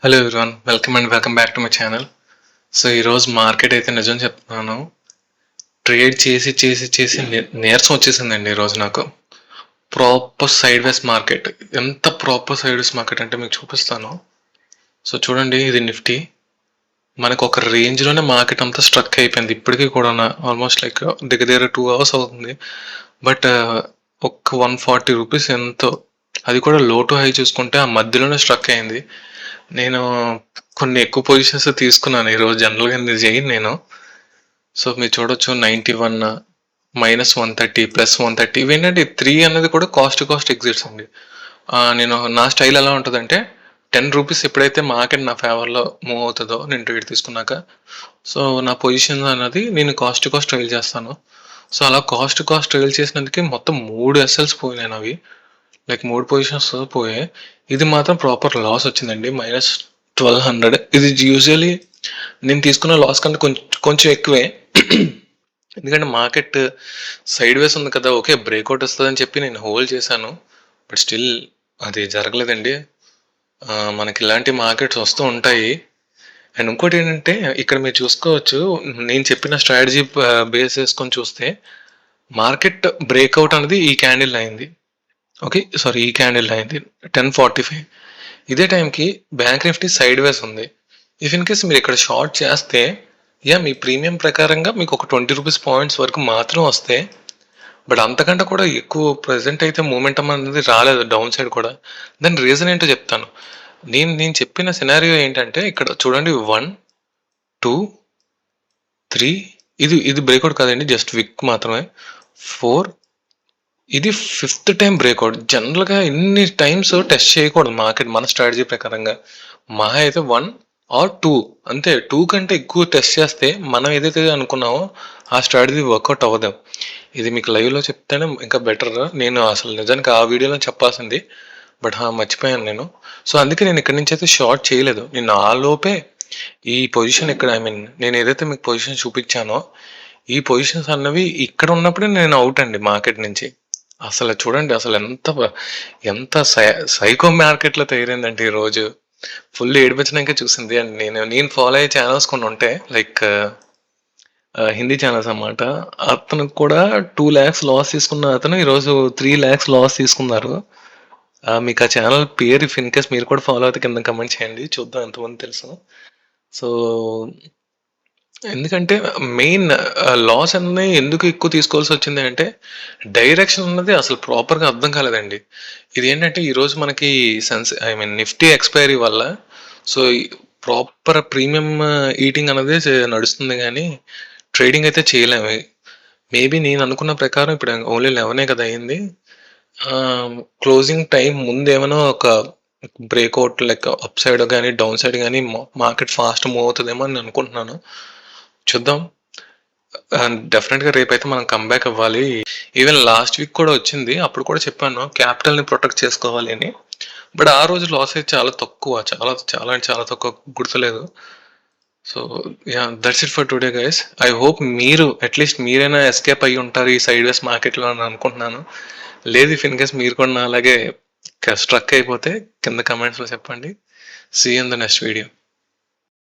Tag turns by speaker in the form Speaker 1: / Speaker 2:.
Speaker 1: Hello everyone, welcome back to my channel. So ఈరోజు market అయితే నిజం చెప్తున్నాను, ట్రేడ్ చేసి నీరసం వచ్చేసిందండి ఈరోజు నాకు. ప్రాపర్ సైడ్ వేస్ మార్కెట్. ఎంత ప్రాపర్ సైడ్ వేస్ మార్కెట్ అంటే మీకు చూపిస్తాను. సో చూడండి, ఇది నిఫ్టీ. మనకు ఒక రేంజ్లోనే మార్కెట్ అంతా స్ట్రక్ అయిపోయింది ఇప్పటికీ కూడా. ఆల్మోస్ట్ లైక్ దగ్గర 2 అవర్స్ అవుతుంది. బట్ ఒక 140 రూపీస్ ఎంతో, అది కూడా లో టు హై చూసుకుంటే ఆ మధ్యలోనే స్ట్రక్ అయింది. నేను కొన్ని ఎక్కువ పొజిషన్స్ తీసుకున్నాను ఈరోజు. జనరల్గా ఇది చేయను నేను. సో మీరు చూడొచ్చు, 91 -130 +130. ఇవేంటంటే 3 అన్నది కూడా కాస్ట్ ఎగ్జిట్స్ అండి. నేను నా స్టైల్ ఎలా ఉంటుందంటే, 10 రూపీస్ ఎప్పుడైతే మార్కెట్ నా ఫేవర్లో మూవ్ అవుతుందో నేను ట్రేడ్ తీసుకున్నాక, సో నా పొజిషన్ అన్నది నేను కాస్ట్ ట్రైల్ చేస్తాను. సో అలా కాస్ట్ ట్రైల్ చేసినందుకే మొత్తం 3 ఎస్ఎల్స్ పోయినాయి అవి. లైక్ 3 పొజిషన్స్ పోయాయి. ఇది మాత్రం ప్రాపర్ లాస్ వచ్చిందండి, -1200. ఇది యూజువలీ నేను తీసుకున్న లాస్ కంటే కొంచెం ఎక్కువే. ఎందుకంటే మార్కెట్ సైడ్ వేస్ ఉంది కదా, ఓకే బ్రేక్అవుట్ వస్తుందని చెప్పి నేను హోల్డ్ చేశాను. బట్ స్టిల్ అది జరగలేదండి. మనకి ఇలాంటి మార్కెట్స్ వస్తూ ఉంటాయి. అండ్ ఇంకోటి ఏంటంటే, ఇక్కడ మీరు చూసుకోవచ్చు, నేను చెప్పిన స్ట్రాటజీ బేస్ చేసుకొని చూస్తే మార్కెట్ బ్రేక్అవుట్ అనేది ఈ క్యాండిల్ అయింది. ఓకే, సారీ, ఈ క్యాండిల్ అయింది 10:45. ఇదే టైంకి బ్యాంక్ నిఫ్టీ సైడ్ వేస్ ఉంది. ఇఫ్ ఇన్ కేస్ మీరు ఇక్కడ షార్ట్ చేస్తే, మీ ప్రీమియం ప్రకారంగా మీకు ఒక 20 రూపీస్ పాయింట్స్ వరకు మాత్రం వస్తే, బట్ అంతకంటే కూడా ఎక్కువ ప్రజెంట్ అయితే మూమెంటం అనేది రాలేదు డౌన్ సైడ్ కూడా. దాని రీజన్ ఏంటో చెప్తాను. నేను చెప్పిన సినారియో ఏంటంటే, ఇక్కడ చూడండి, 1, 2, 3, ఇది బ్రేక్అవుట్ కాదండి, జస్ట్ విక్ మాత్రమే. 4, ఇది 5th టైం బ్రేక్అవుట్. జనరల్గా ఇన్ని టైమ్స్ టెస్ట్ చేయకూడదు మార్కెట్ మన స్ట్రాటజీ ప్రకారంగా. మహా అయితే 1 or 2, అంతే. 2 కంటే ఎక్కువ టెస్ట్ చేస్తే మనం ఏదైతే అనుకున్నామో ఆ స్ట్రాటజీ వర్కౌట్ అవ్వదు. ఇది మీకు లైవ్లో చెప్తేనే ఇంకా బెటర్. నేను అసలు నిజానికి ఆ వీడియోలో చెప్పాల్సింది, బట్ మర్చిపోయాను నేను. సో అందుకే నేను ఇక్కడి నుంచి అయితే షార్ట్ చేయలేదు. నేను ఆ లోపే ఈ పొజిషన్ ఇక్కడ, నేను ఏదైతే మీకు పొజిషన్ చూపించానో ఈ పొజిషన్స్ అన్నవి ఇక్కడ ఉన్నప్పుడే నేను అవుట్ అండి మార్కెట్ నుంచి. అసలు చూడండి, అసలు ఎంత సైకో మార్కెట్లో తయారైందంటే ఈరోజు. ఫుల్ ఏడిపించడానికే చూసింది. అండ్ నేను ఫాలో అయ్యే ఛానల్స్ కొన్ని ఉంటాయి, లైక్ హిందీ ఛానల్స్ అన్నమాట. అతను కూడా 2 lakhs లాస్ తీసుకున్న అతను ఈరోజు 3 lakhs లాస్ తీసుకున్నారు. మీకు ఆ ఛానల్ పేరు ఇఫ్ ఇన్ కేస్ మీరు కూడా ఫాలో అయితే కింద కమెంట్ చేయండి, చూద్దాం ఎంతమంది తెలుసు. సో ఎందుకంటే మెయిన్ లాస్ అన్నది ఎందుకు ఎక్కువ తీసుకోవాల్సి వచ్చింది అంటే, డైరెక్షన్ అన్నది అసలు ప్రాపర్గా అర్థం కాలేదండి. ఇది ఏంటంటే, ఈరోజు మనకి నిఫ్టీ ఎక్స్పైరీ వల్ల సో ప్రాపర్ ప్రీమియం ఈటింగ్ అనేది నడుస్తుంది, కానీ ట్రేడింగ్ అయితే చేయలేము. మేబీ నేను అనుకున్న ప్రకారం ఇప్పుడు ఓన్లీ 11 కదా అయింది. క్లోజింగ్ టైం ముందు ఏమైనా ఒక బ్రేక్అవుట్ లైక్ అప్ సైడ్ కానీ డౌన్ సైడ్ కానీ మార్కెట్ ఫాస్ట్ మూవ్ అవుతుందేమో అని అనుకుంటున్నాను. చూద్దాం. డెఫినెట్గా రేపైతే మనం కంబ్యాక్ అవ్వాలి. ఈవెన్ లాస్ట్ వీక్ కూడా వచ్చింది, అప్పుడు కూడా చెప్పాను క్యాపిటల్ని ప్రొటెక్ట్ చేసుకోవాలి అని. బట్ ఆ రోజు లాస్ అయితే చాలా తక్కువ, చాలా తక్కువ, గుర్తులేదు. So that's it for today guys. I hope మీరు అట్లీస్ట్ మీరైనా ఎస్కేప్ అయ్యి ఉంటారు ఈ సైడ్ వేస్ మార్కెట్లో అని అనుకుంటున్నాను. లేదు, ఇఫ్ ఇన్ కేస్ మీరు కూడా అలాగే స్ట్రక్ అయిపోతే కింద కమెంట్స్లో చెప్పండి. See in the next video.